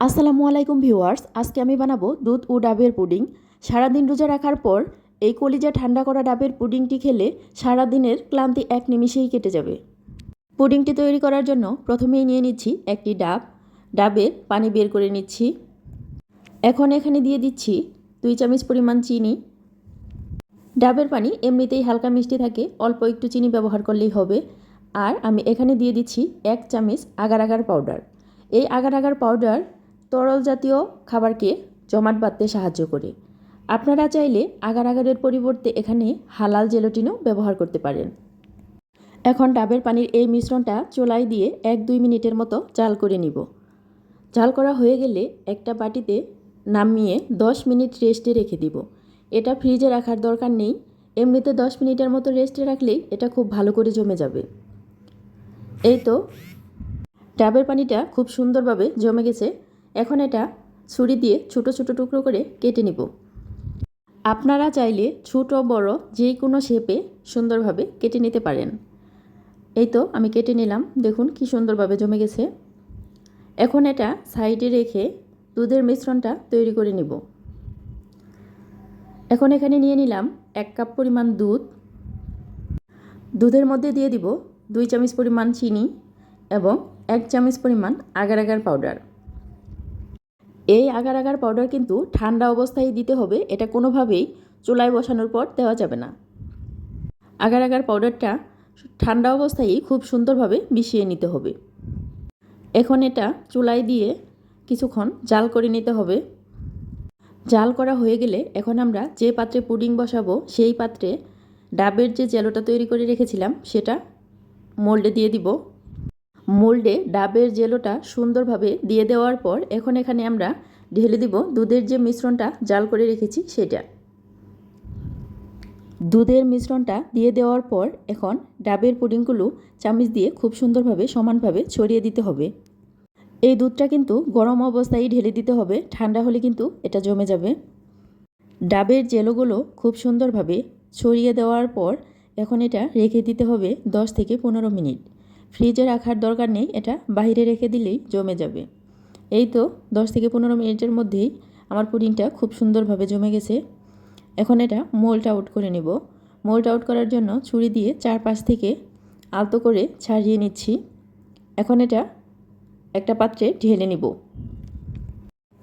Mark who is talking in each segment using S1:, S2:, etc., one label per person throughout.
S1: আসসালামু আলাইকুম ভিউয়ার্স, আজকে আমি বানাবো দুধ ও ডাবের পুডিং। সারাদিন রোজা রাখার পর এই কলিজা ঠান্ডা করা ডাবের পুডিংটি খেলে সারাদিনের ক্লান্তি এক নিমিষেই কেটে যাবে। পুডিংটি তৈরি করার জন্য প্রথমেই নিয়ে নিচ্ছি একটি ডাবের পানি বের করে নিচ্ছি। এখন এখানে দিয়ে দিচ্ছি 2 চামচ পরিমাণ চিনি। ডাবের পানি এমনিতেই হালকা মিষ্টি থাকে, অল্প একটু চিনি ব্যবহার করলেই হবে। আর আমি এখানে দিয়ে দিচ্ছি 1 চামচ আগার আগার পাউডার। এই আগার আগার পাউডার তরল জাতীয় খাবারকে জমাট বাঁধতে সাহায্য করে। আপনারা চাইলে আগার আগারের পরিবর্তে এখানে হালাল জেলাটিনও ব্যবহার করতে পারেন। এখন ডাবের পানির এই মিশ্রণটা চুলায় দিয়ে 1-2 মিনিটের মতো জাল করে নিব। জাল করা হয়ে গেলে একটা বাটিতে নামিয়ে 10 মিনিট রেস্টে রেখে দিব। এটা ফ্রিজে রাখার দরকার নেই, এমনিতে 10 মিনিটের মতো রেস্টে রাখলেই এটা খুব ভালো করে জমে যাবে। এই তো ডাবের পানিটা খুব সুন্দরভাবে জমে গেছে। এখন এটা ছুরি দিয়ে ছোট ছোট টুকরো করে কেটে নিব। আপনারা চাইলে ছোট বড় যে কোনো শেপে সুন্দরভাবে কেটে নিতে পারেন। এই তো আমি কেটে নিলাম, দেখুন কি সুন্দরভাবে জমে গেছে। এখন এটা সাইডে রেখে দুধের মিশ্রণটা তৈরি করে নিব। এখন এখানে নিয়ে নিলাম 1 কাপ পরিমাণ দুধ। দুধের মধ্যে দিয়ে দিব 2 চামচ পরিমাণ চিনি এবং 1 চামচ পরিমাণ আগার আগার পাউডার। এই আগার আগার পাউডার কিন্তু ঠান্ডা অবস্থায় দিতে হবে, এটা কোনোভাবেই চুলায় বসানোর পর দেওয়া যাবে না। আগার আগার পাউডারটা ঠান্ডা অবস্থায়ই খুব সুন্দরভাবে মিশিয়ে নিতে হবে। এখন এটা চুলায় দিয়ে কিছুক্ষণ জাল করে নিতে হবে। জাল করা হয়ে গেলে এখন আমরা যে পাত্রে পুডিং বসাবো সেই পাত্রে ডাবের যে জেলোটা তৈরি করে রেখেছিলাম সেটা মোল্ডে দিয়ে দিব। মোল্ডে ডাবের জেলোটা সুন্দরভাবে দিয়ে দেওয়ার পর এখন এখানে আমরা ঢেলে দিব দুধের যে মিশ্রণটা জাল করে রেখেছি সেটা। দুধের মিশ্রণটা দিয়ে দেওয়ার পর এখন ডাবের পুডিংগুলো চামচ দিয়ে খুব সুন্দরভাবে সমানভাবে ছড়িয়ে দিতে হবে। এই দুধটা কিন্তু গরম অবস্থায় ঢেলে দিতে হবে, ঠান্ডা হলে কিন্তু এটা জমে যাবে। ডাবের জেলোগুলো খুব সুন্দরভাবে ছড়িয়ে দেওয়ার পর এখন এটা রেখে দিতে হবে 10 থেকে 15 মিনিট। ফ্রিজে রাখার দরকার নেই, এটা বাইরে রেখে দিলেই জমে যাবে। এই তো 10 থেকে 15 মিনিটের মধ্যেই আমার পুডিংটা খুব সুন্দরভাবে জমে গেছে। এখন এটা মোল্ড আউট করে নেব। মোল্ড আউট করার জন্য ছুরি দিয়ে চারপাশ থেকে আলতো করে ছাড়িয়ে নিচ্ছি। এখন এটা একটা পাত্রে ঢেলে নিব।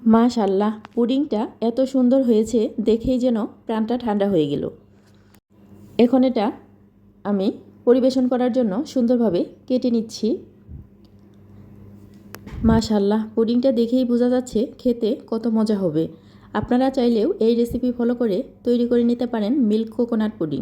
S1: মাশাআল্লাহ, পুডিংটা এত সুন্দর হয়েছে দেখেই যেন প্রাণটা ঠান্ডা হয়ে গেল। এখন এটা আমি পরিবেশন করার জন্য সুন্দরভাবে কেটে নিচ্ছি। মাশাআল্লাহ, পুডিংটা দেখেই বোঝা যাচ্ছে খেতে কত মজা হবে। আপনারা চাইলেও এই রেসিপি ফলো করে তৈরি করে নিতে পারেন মিল্ক কোকোনাট পুডিং।